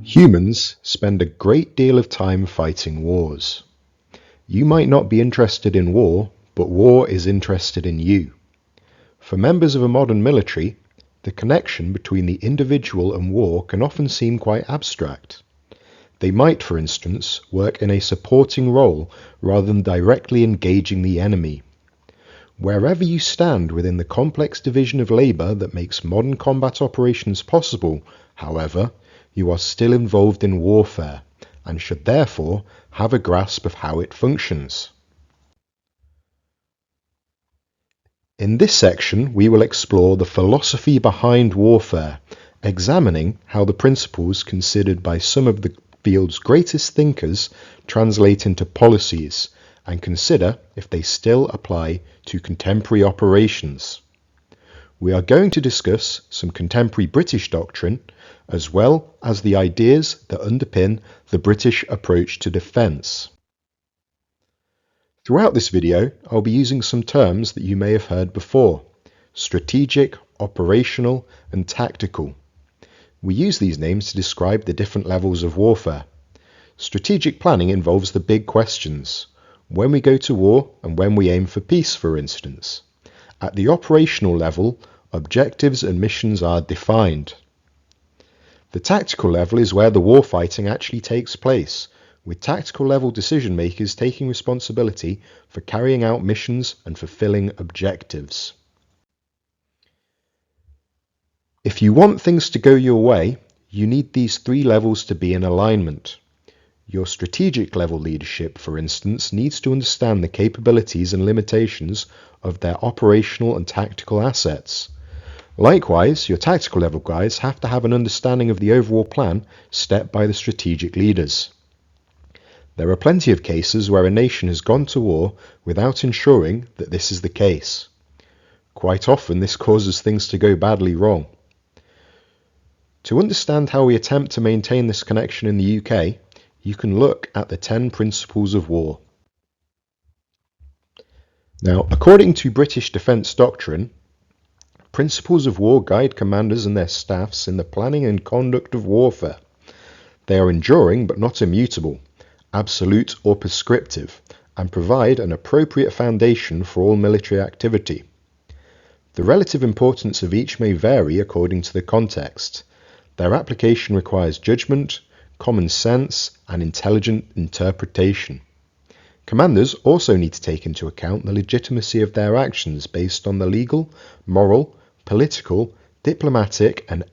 Humans spend a great deal of time fighting wars. You might not be interested in war, but war is interested in you. For members of a modern military, the connection between the individual and war can often seem quite abstract. They might, for instance, work in a supporting role rather than directly engaging the enemy. Wherever you stand within the complex division of labour that makes modern combat operations possible, however, you are still involved in warfare, and should therefore have a grasp of how it functions. In this section, we will explore the philosophy behind warfare, examining how the principles considered by some of the field's greatest thinkers translate into policies, and consider if they still apply to contemporary operations. We are going to discuss some contemporary British doctrine, as well as the ideas that underpin the British approach to defence. Throughout this video, I'll be using some terms that you may have heard before: strategic, operational, and tactical. We use these names to describe the different levels of warfare. Strategic planning involves the big questions: when we go to war and when we aim for peace, for instance. At the operational level, objectives and missions are defined. The tactical level is where the warfighting actually takes place, with tactical level decision makers taking responsibility for carrying out missions and fulfilling objectives. If you want things to go your way, you need these three levels to be in alignment. Your strategic level leadership, for instance, needs to understand the capabilities and limitations of their operational and tactical assets. Likewise, your tactical level guys have to have an understanding of the overall plan set by the strategic leaders. There are plenty of cases where a nation has gone to war without ensuring that this is the case. Quite often this causes things to go badly wrong. To understand how we attempt to maintain this connection in the UK, you can look at the 10 Principles of War. Now, according to British defence doctrine, Principles of War guide commanders and their staffs in the planning and conduct of warfare. They are enduring but not immutable, absolute or prescriptive, and provide an appropriate foundation for all military activity. The relative importance of each may vary according to the context. Their application requires judgment, common sense, and intelligent interpretation. Commanders also need to take into account the legitimacy of their actions based on the legal, moral, political, diplomatic, and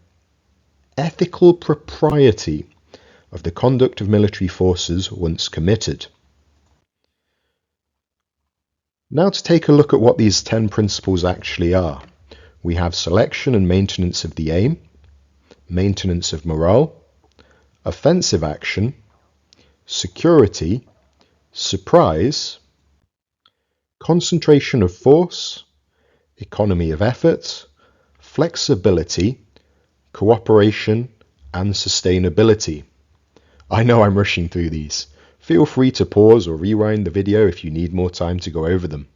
ethical propriety of the conduct of military forces once committed. Now to take a look at what these 10 principles actually are. We have selection and maintenance of the aim, maintenance of morale, offensive action, security, surprise, concentration of force, economy of effort, flexibility, cooperation, and sustainability. I know I'm rushing through these. Feel free to pause or rewind the video if you need more time to go over them.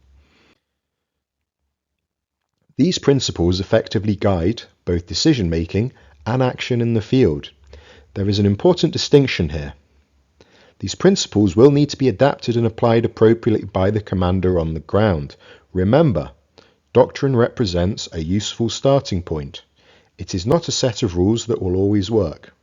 These principles effectively guide both decision making and action in the field. There is an important distinction here. These principles will need to be adapted and applied appropriately by the commander on the ground. Remember, doctrine represents a useful starting point. It is not a set of rules that will always work.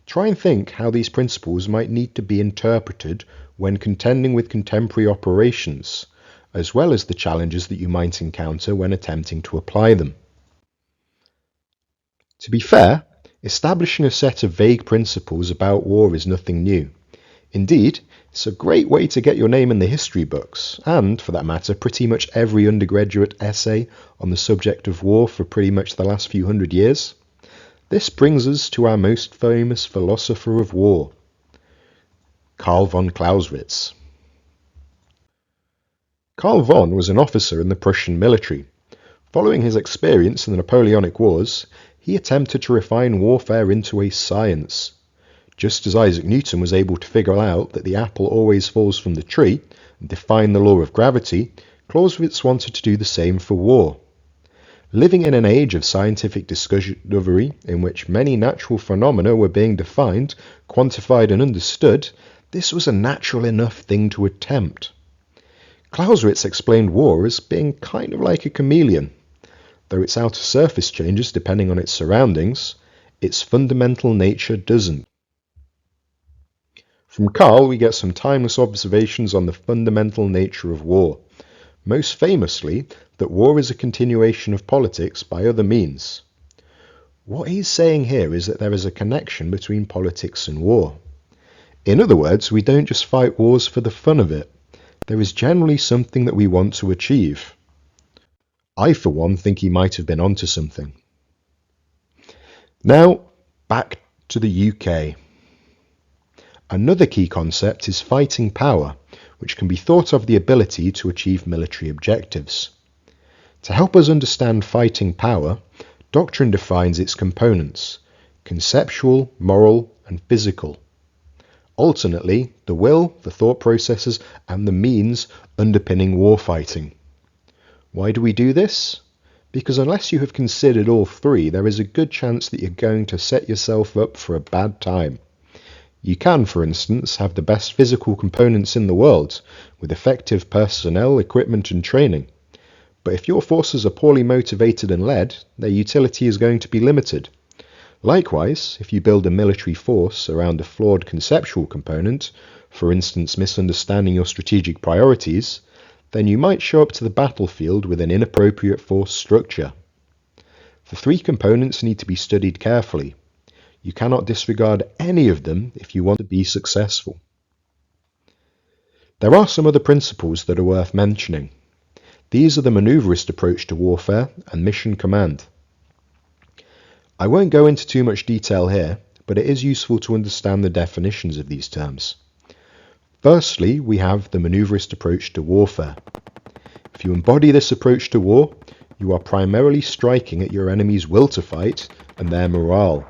Try and think how these principles might need to be interpreted when contending with contemporary operations, as well as the challenges that you might encounter when attempting to apply them. To be fair, establishing a set of vague principles about war is nothing new. Indeed, it's a great way to get your name in the history books, and, for that matter, pretty much every undergraduate essay on the subject of war for pretty much the last few hundred years. This brings us to our most famous philosopher of war, Karl von Clausewitz. Karl von was an officer in the Prussian military. Following his experience in the Napoleonic Wars, he attempted to refine warfare into a science. Just as Isaac Newton was able to figure out that the apple always falls from the tree and define the law of gravity, Clausewitz wanted to do the same for war. Living in an age of scientific discovery in which many natural phenomena were being defined, quantified and understood, this was a natural enough thing to attempt. Clausewitz explained war as being kind of like a chameleon. Though its outer surface changes depending on its surroundings, its fundamental nature doesn't. From Karl, we get some timeless observations on the fundamental nature of war. Most famously, that war is a continuation of politics by other means. What he's saying here is that there is a connection between politics and war. In other words, we don't just fight wars for the fun of it. There is generally something that we want to achieve. I, for one, think he might have been onto something. Now, back to the UK. Another key concept is fighting power, which can be thought of the ability to achieve military objectives. To help us understand fighting power, doctrine defines its components: conceptual, moral, and physical. Alternately, the will, the thought processes, and the means underpinning warfighting. Why do we do this? Because unless you have considered all three, there is a good chance that you're going to set yourself up for a bad time. You can, for instance, have the best physical components in the world, with effective personnel, equipment and training. But if your forces are poorly motivated and led, their utility is going to be limited. Likewise, if you build a military force around a flawed conceptual component, for instance misunderstanding your strategic priorities, then you might show up to the battlefield with an inappropriate force structure. The three components need to be studied carefully. You cannot disregard any of them if you want to be successful. There are some other principles that are worth mentioning. These are the maneuverist approach to warfare and mission command. I won't go into too much detail here, but it is useful to understand the definitions of these terms. Firstly, we have the maneuverist approach to warfare. If you embody this approach to war, you are primarily striking at your enemy's will to fight and their morale.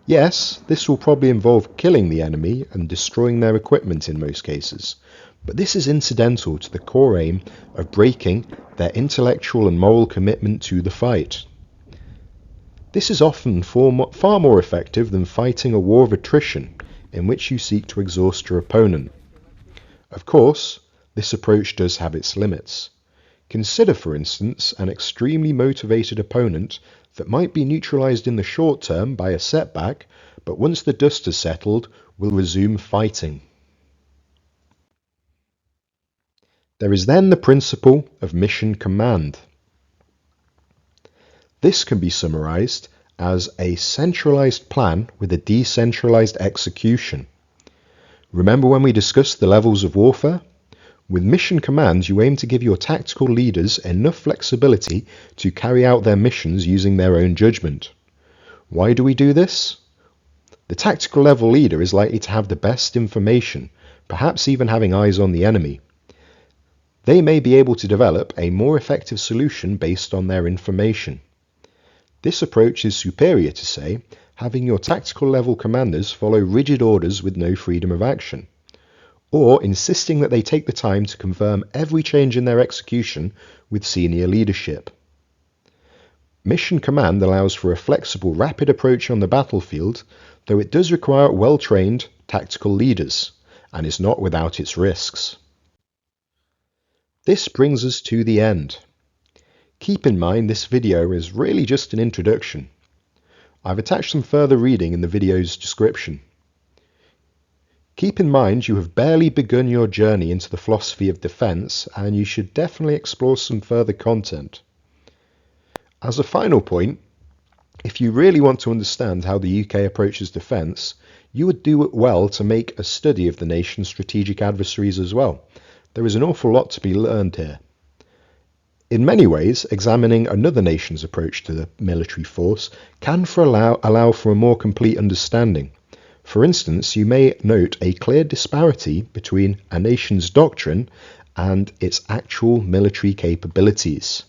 Yes, this will probably involve killing the enemy and destroying their equipment in most cases, but this is incidental to the core aim of breaking their intellectual and moral commitment to the fight. This is often far more effective than fighting a war of attrition, in which you seek to exhaust your opponent. Of course, this approach does have its limits. Consider, for instance, an extremely motivated opponent that might be neutralized in the short term by a setback, but once the dust has settled, will resume fighting. There is then the principle of mission command. This can be summarized as a centralized plan with a decentralized execution. Remember when we discussed the levels of warfare? With mission commands, you aim to give your tactical leaders enough flexibility to carry out their missions using their own judgment. Why do we do this? The tactical level leader is likely to have the best information, perhaps even having eyes on the enemy. They may be able to develop a more effective solution based on their information. This approach is superior to, say, having your tactical level commanders follow rigid orders with no freedom of action, or insisting that they take the time to confirm every change in their execution with senior leadership. Mission command allows for a flexible, rapid approach on the battlefield, though it does require well-trained tactical leaders, and is not without its risks. This brings us to the end. Keep in mind this video is really just an introduction. I've attached some further reading in the video's description. Keep in mind you have barely begun your journey into the philosophy of defence, and you should definitely explore some further content. As a final point, if you really want to understand how the UK approaches defence, you would do it well to make a study of the nation's strategic adversaries as well. There is an awful lot to be learned here. In many ways, examining another nation's approach to the military force can allow for a more complete understanding. For instance, you may note a clear disparity between a nation's doctrine and its actual military capabilities.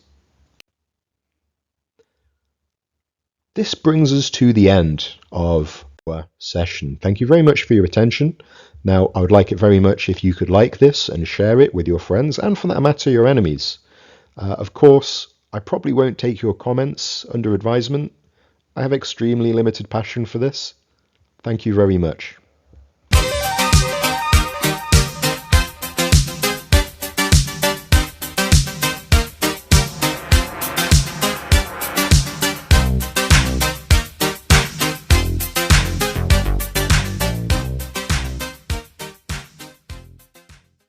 This brings us to the end of our session. Thank you very much for your attention. Now, I would like it very much if you could like this and share it with your friends, and for that matter, your enemies. Of course, I probably won't take your comments under advisement. I have extremely limited passion for this. Thank you very much.